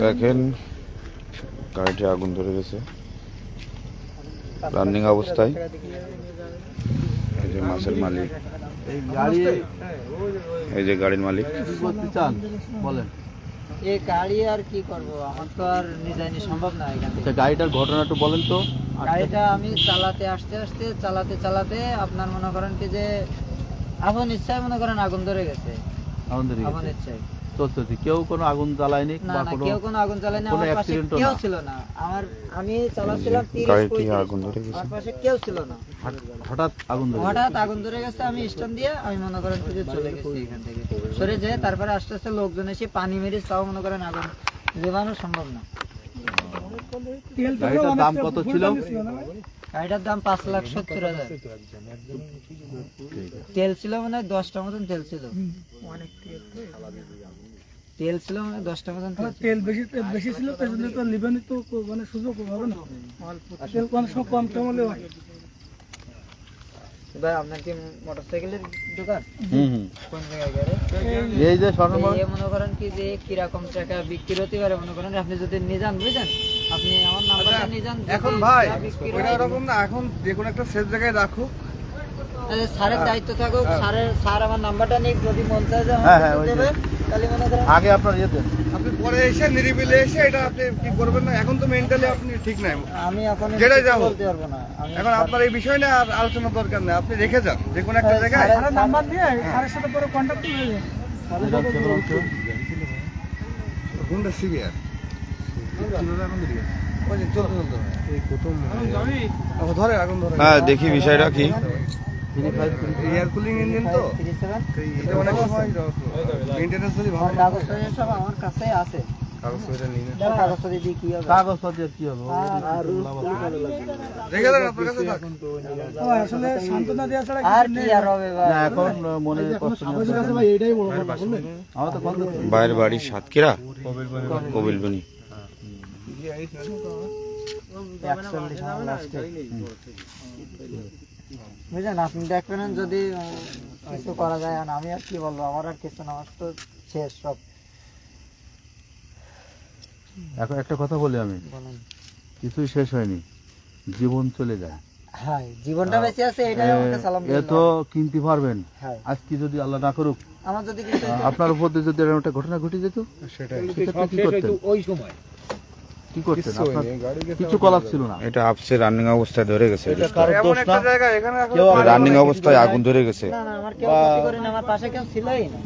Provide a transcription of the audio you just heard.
দেখেন গাড়িটি আগুন ধরে গেছে রানিং অবস্থায়। এই যে মাছের মালিক, এই যে গাড়ির মালিক। বলেন এই গাড়ি আর কি করব, আমার তো আর নিজানি সম্ভব না এখানে। গাড়িটার ঘটনা একটু বলেন তো। গাড়িটা আমি চালাতে আপনার মনে করেন কি যে আপন ইচ্ছায় মনে করেন আগুন ধরে গেছে। আপন ইচ্ছায় চলতে কেউ কোনো আগুন জ্বালায়নি না, কেউ কোনো আগুন জ্বালায়নি। আমার পাশে কেউ ছিল না। আমি চালাচ্ছিলাম 30-35, আগুন ধরে গেছে। আমার পাশে কেউ ছিল না। হঠাৎ আগুন ধরে গেছে। আমি স্ট্যান্ড দিয়ে আমি মনে করেন যে চলে গেছি এখান থেকে সরে যেয়ে। তারপরে আস্তে আস্তে লোকজন এসে পানি মেরে তাও মনে করেন আগুন নেভানো সম্ভব না। গাড়িটার দাম কত ছিল? গাড়িটার দাম 5,70,000। তেল ছিল মানে 10টা মতন তেল ছিল। তেল ছিল মানে 10টা মতন তেল বেশি ছিল, তার জন্য তো লিবানি তো মানে সুযোগ হবে না। তেল কম হলে হয়। ভাই আপনার কি মোটরসাইকেলের দোকান? কোন জায়গায় গাড়ি? এই যে সর্বমোট মনে করেন কি যে কিরকম টাকা বিক্রি হতে পারে মনে করেন আপনি যদি নিয়ে যান, বুঝলেন, আপনি আমার নাম্বারটা নিয়ে যান। এখন ভাই ওইটা এরকম না, এখন যে কোনো একটা সেফ জায়গায় রাখো। স্যারের দায়িত্ব থাকুক। স্যার আমার নাম্বারটা নিয়ে যদি মন চায় যে দেবে, তাহলে মনে করেন আগে আপনার আপনি পরে এসে নিরিবিলে এসে এটা আপনি কি করবেন না। এখন তো মেন্টালি আপনি ঠিক নাই। আমি এখন যেটাই যাবো বলতে পারবো না। এখন আপনার এই বিষয় নিয়ে আর আলোচনা দরকার নেই। আপনি রেখে যান যে কোনো একটা জায়গায়। স্যারের নাম্বার দিয়ে স্যারের সাথে পরে কন্ট্যাক্ট হয়ে যায়। কোনটা সিভিয়ার ওই যে চলতে এই প্রথম ধরে আগুন ধরে। হ্যাঁ, দেখি বিষয়টা কি। এয়ার কুলিং ইঞ্জিন তো এটা অনেক সময় মেইনটেনেন্স যদি ভালো না কাগজপত্র সব আমার কাছে আছে। কাগজপত্র নিয়ে কাগজপত্র দিয়ে কি হবে? কাগজপত্র কি হবে? রেখে দেন আপনার কাছে থাক। আসলে সান্ত্বনা দেওয়া ছাড়া আর কি আর হবে ভাই? না, এখন মনে কষ্ট নেই। ভাই এটাই বড় কথা বললেন। আমার তো কত বাইরের বাড়ি সাতক্ষীরা কবিলবনি। 41 লাস্টে। বুঝলেন, আপনি দেখবেন যদি কিছু করা যায়। আর আমি আর কি বলবো, আমার আর কিছু না, আমার তো শেষ সব। এখন একটা কথা বলি আমি, বলেন। কিছুই শেষ হয়নি, জীবন চলে যায়। হ্যাঁ, জীবনটা বেঁচে আছে, এটাই আমাকে সালাম এ দিবেন। তো কিনতে পারবেন। হ্যাঁ, আজকে যদি আল্লাহ না করুক আমার যদি কিছু আপনার উপর দিয়ে যদি এরকম একটা ঘটনা ঘটে যেত, সেক্ষেত্রে কি করতেন? কি করতেন? আপনার কিছু করার ছিল না। এটা আপসে রানিং অবস্থায় ধরে গেছে। এটা কারো এমন দোষ একটা না। জায়গা এখানে কেউ রানিং অবস্থায় আগুন ধরে গেছে। না, আমার কেউ ক্ষতি করে না, আমার পাশে কেউ ছিলই না।